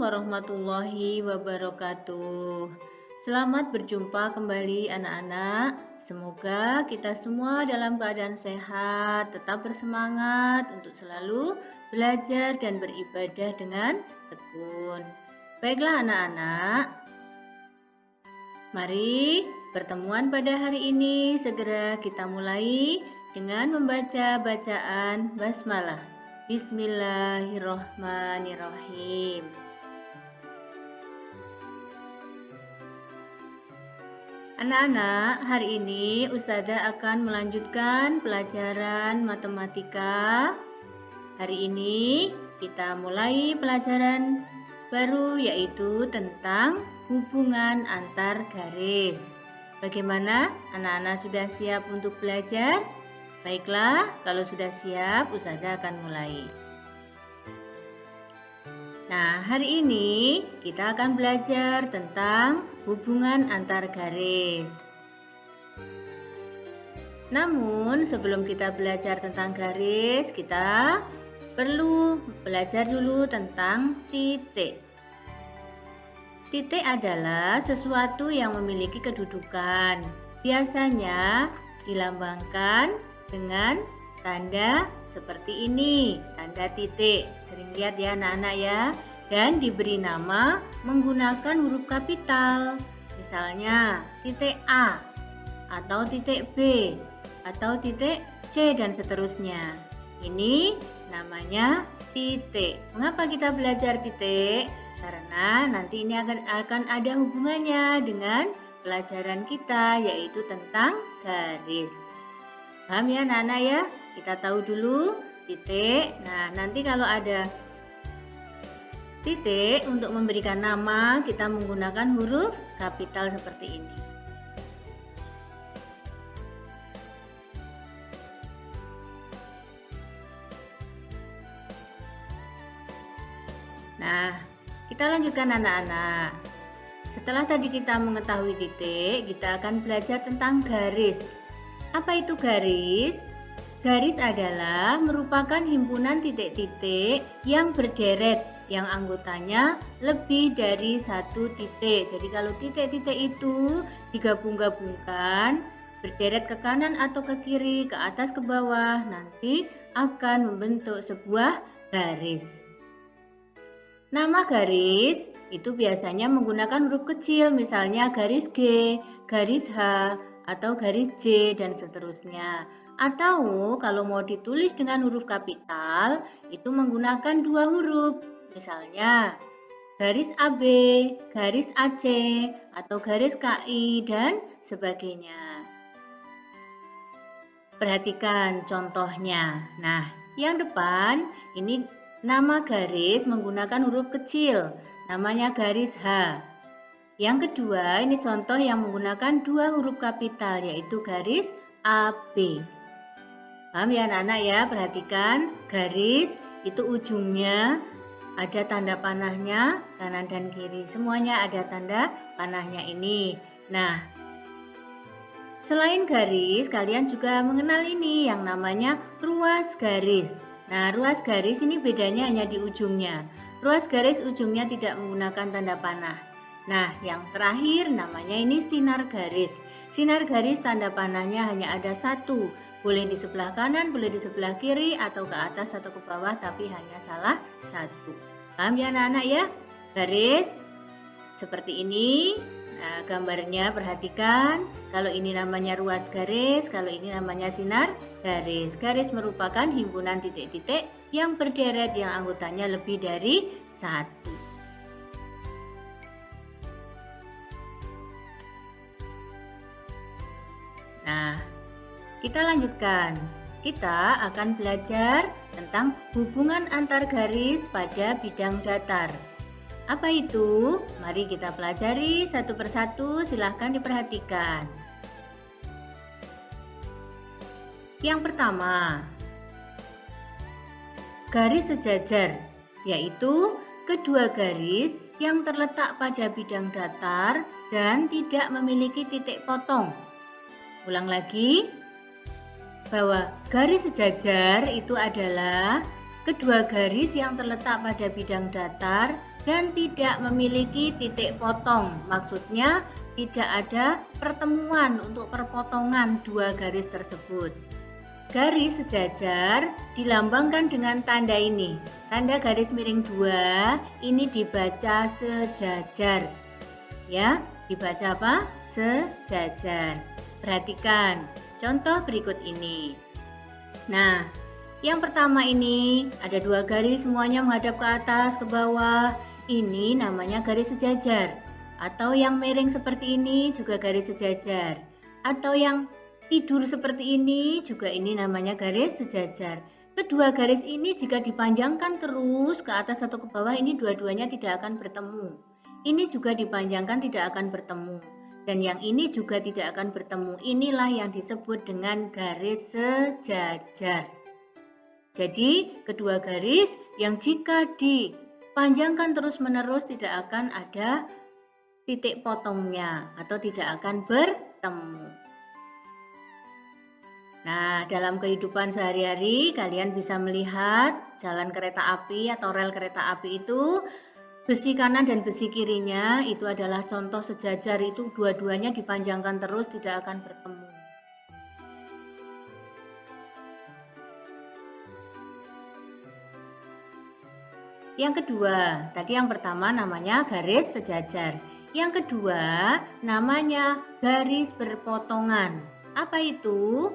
warahmatullahi wabarakatuh. Selamat berjumpa kembali anak-anak. Semoga kita semua dalam keadaan sehat, tetap bersemangat untuk selalu belajar dan beribadah dengan tekun. Baiklah anak-anak, mari pertemuan pada hari ini segera kita mulai dengan membaca bacaan basmalah. Bismillahirrohmanirrohim. Anak-anak, hari ini Ustazah akan melanjutkan pelajaran matematika. Hari ini kita mulai pelajaran baru yaitu tentang hubungan antar garis. Bagaimana? Anak-anak sudah siap untuk belajar? Baiklah, kalau sudah siap, Ustazah akan mulai. Nah, hari ini kita akan belajar tentang hubungan antar garis. Namun, sebelum kita belajar tentang garis, kita perlu belajar dulu tentang titik. Titik adalah sesuatu yang memiliki kedudukan. Biasanya dilambangkan dengan tanda seperti ini, tanda titik. Sering lihat ya anak-anak ya. Dan diberi nama menggunakan huruf kapital. Misalnya titik A, atau titik B, atau titik C dan seterusnya. Ini namanya titik. Mengapa kita belajar titik? Karena nanti ini akan ada hubungannya dengan pelajaran kita, yaitu tentang garis. Paham ya anak-anak ya? Kita tahu dulu titik. Nah, nanti kalau ada titik untuk memberikan nama, kita menggunakan huruf kapital seperti ini. Nah, kita lanjutkan anak-anak. Setelah tadi kita mengetahui titik, kita akan belajar tentang garis. Apa itu garis? Garis adalah merupakan himpunan titik-titik yang berderet, yang anggotanya lebih dari satu titik. Jadi kalau titik-titik itu digabung-gabungkan, berderet ke kanan atau ke kiri, ke atas ke bawah, nanti akan membentuk sebuah garis. Nama garis itu biasanya menggunakan huruf kecil, misalnya garis G, garis H, atau garis J, dan seterusnya. Atau kalau mau ditulis dengan huruf kapital, itu menggunakan dua huruf, misalnya garis AB, garis AC, atau garis KI, dan sebagainya. Perhatikan contohnya. Nah, yang depan ini nama garis menggunakan huruf kecil, namanya garis H. Yang kedua, ini contoh yang menggunakan dua huruf kapital, yaitu garis AB. Paham ya anak-anak ya? Perhatikan, garis itu ujungnya ada tanda panahnya, kanan dan kiri. Semuanya ada tanda panahnya ini. Nah, selain garis, kalian juga mengenal ini yang namanya ruas garis. Nah, ruas garis ini bedanya hanya di ujungnya. Ruas garis ujungnya tidak menggunakan tanda panah. Nah, yang terakhir namanya ini sinar garis. Sinar garis tanda panahnya hanya ada satu. Boleh di sebelah kanan, boleh di sebelah kiri, atau ke atas atau ke bawah, tapi hanya salah satu. Paham ya anak-anak ya? Garis seperti ini. Nah, gambarnya perhatikan. Kalau ini namanya ruas garis, kalau ini namanya sinar garis. Garis merupakan himpunan titik-titik yang berderet yang anggotanya lebih dari satu. Nah, kita lanjutkan. Kita akan belajar tentang hubungan antar garis pada bidang datar. Apa itu? Mari kita pelajari satu persatu, silahkan diperhatikan. Yang pertama, garis sejajar, yaitu kedua garis yang terletak pada bidang datar dan tidak memiliki titik potong. Ulang lagi, bahwa garis sejajar itu adalah kedua garis yang terletak pada bidang datar dan tidak memiliki titik potong. Maksudnya tidak ada pertemuan untuk perpotongan dua garis tersebut. Garis sejajar dilambangkan dengan tanda ini. Tanda garis miring 2 ini dibaca sejajar. Ya, dibaca apa? Sejajar. Perhatikan contoh berikut ini. Nah, yang pertama ini ada dua garis semuanya menghadap ke atas, ke bawah. Ini namanya garis sejajar. Atau yang miring seperti ini juga garis sejajar. Atau yang tidur seperti ini juga ini namanya garis sejajar. Kedua garis ini jika dipanjangkan terus ke atas atau ke bawah, ini dua-duanya tidak akan bertemu. Ini juga dipanjangkan tidak akan bertemu. Dan yang ini juga tidak akan bertemu. Inilah yang disebut dengan garis sejajar. Jadi kedua garis yang jika dipanjangkan terus-menerus tidak akan ada titik potongnya atau tidak akan bertemu. Nah, dalam kehidupan sehari-hari kalian bisa melihat jalan kereta api atau rel kereta api itu besi kanan dan besi kirinya itu adalah contoh sejajar, itu dua-duanya dipanjangkan terus tidak akan bertemu. Yang kedua, tadi yang pertama namanya garis sejajar. Yang kedua namanya garis berpotongan. Apa itu?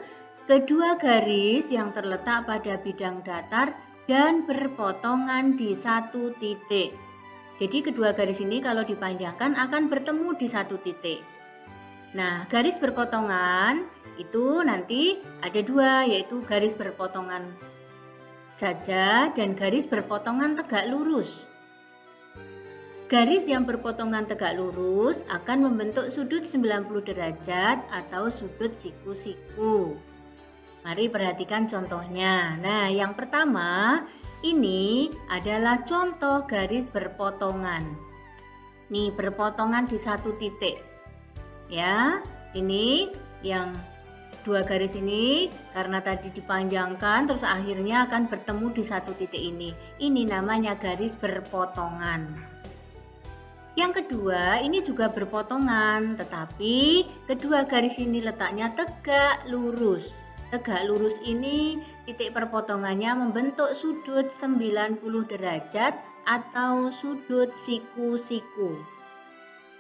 Kedua garis yang terletak pada bidang datar dan berpotongan di satu titik. Jadi kedua garis ini kalau dipanjangkan akan bertemu di satu titik. Nah, garis berpotongan itu nanti ada dua, yaitu garis berpotongan saja dan garis berpotongan tegak lurus. Garis yang berpotongan tegak lurus akan membentuk sudut 90 derajat atau sudut siku-siku. Mari perhatikan contohnya. Nah, yang pertama ini adalah contoh garis berpotongan. Nih, berpotongan di satu titik. Ya, ini yang dua garis ini karena tadi dipanjangkan terus akhirnya akan bertemu di satu titik ini. Ini namanya garis berpotongan. Yang kedua, ini juga berpotongan, tetapi kedua garis ini letaknya tegak lurus. Tegak lurus ini titik perpotongannya membentuk sudut 90 derajat atau sudut siku-siku.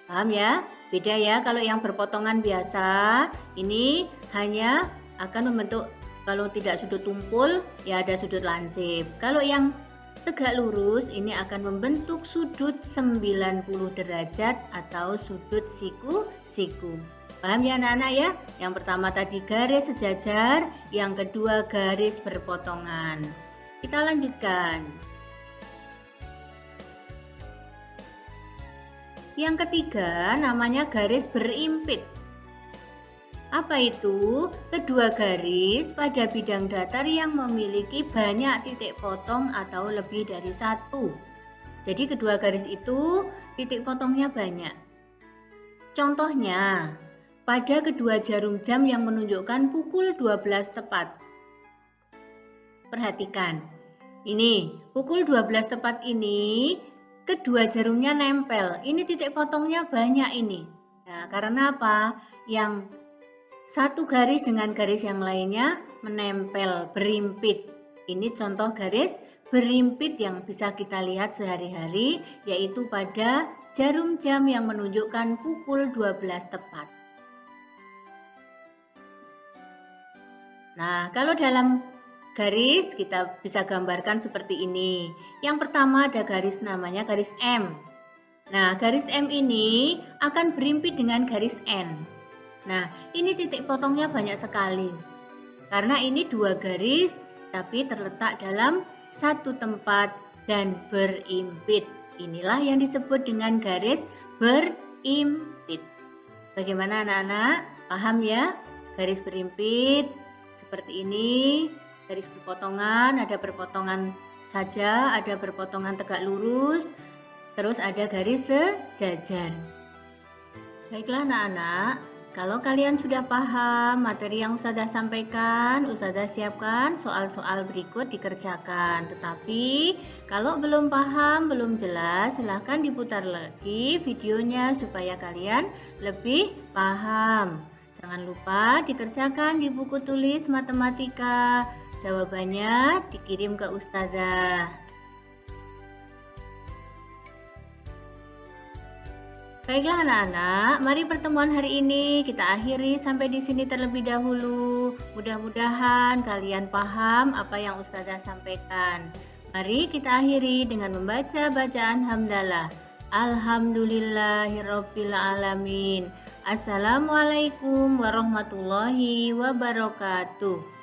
Paham ya? Beda ya, kalau yang berpotongan biasa ini hanya akan membentuk, kalau tidak sudut tumpul ya ada sudut lancip. Kalau yang tegak lurus ini akan membentuk sudut 90 derajat atau sudut siku-siku. Paham ya anak-anak ya? Yang pertama tadi garis sejajar, yang kedua garis berpotongan. Kita lanjutkan. Yang ketiga namanya garis berimpit. Apa itu? Kedua garis pada bidang datar yang memiliki banyak titik potong atau lebih dari satu. Jadi kedua garis itu titik potongnya banyak. Contohnya, pada kedua jarum jam yang menunjukkan pukul 12 tepat. Perhatikan, ini pukul 12 tepat ini kedua jarumnya nempel. Ini titik potongnya banyak ini. Nah, karena apa? Yang satu garis dengan garis yang lainnya menempel, berimpit. Ini contoh garis berimpit yang bisa kita lihat sehari-hari, yaitu pada jarum jam yang menunjukkan pukul 12 tepat. Nah, kalau dalam garis kita bisa gambarkan seperti ini. Yang pertama ada garis namanya garis M. Nah, garis M ini akan berimpit dengan garis N. Nah, ini titik potongnya banyak sekali. Karena ini dua garis tapi terletak dalam satu tempat dan berimpit. Inilah yang disebut dengan garis berimpit. Bagaimana anak-anak? Paham ya? Garis berimpit seperti ini, garis berpotongan, ada berpotongan saja, ada berpotongan tegak lurus, terus ada garis sejajar. Baiklah anak-anak, Kalau kalian sudah paham materi yang Ustazah sampaikan, Ustazah siapkan soal-soal berikut dikerjakan. Tetapi kalau belum paham, belum jelas, silahkan diputar lagi videonya supaya kalian lebih paham. Jangan lupa dikerjakan di buku tulis matematika. Jawabannya dikirim ke Ustazah. Baiklah anak-anak, mari pertemuan hari ini kita akhiri sampai di sini terlebih dahulu. Mudah-mudahan kalian paham apa yang Ustazah sampaikan. Mari kita akhiri dengan membaca bacaan hamdalah. Alhamdulillahirabbil alamin. Assalamualaikum warahmatullahi wabarakatuh.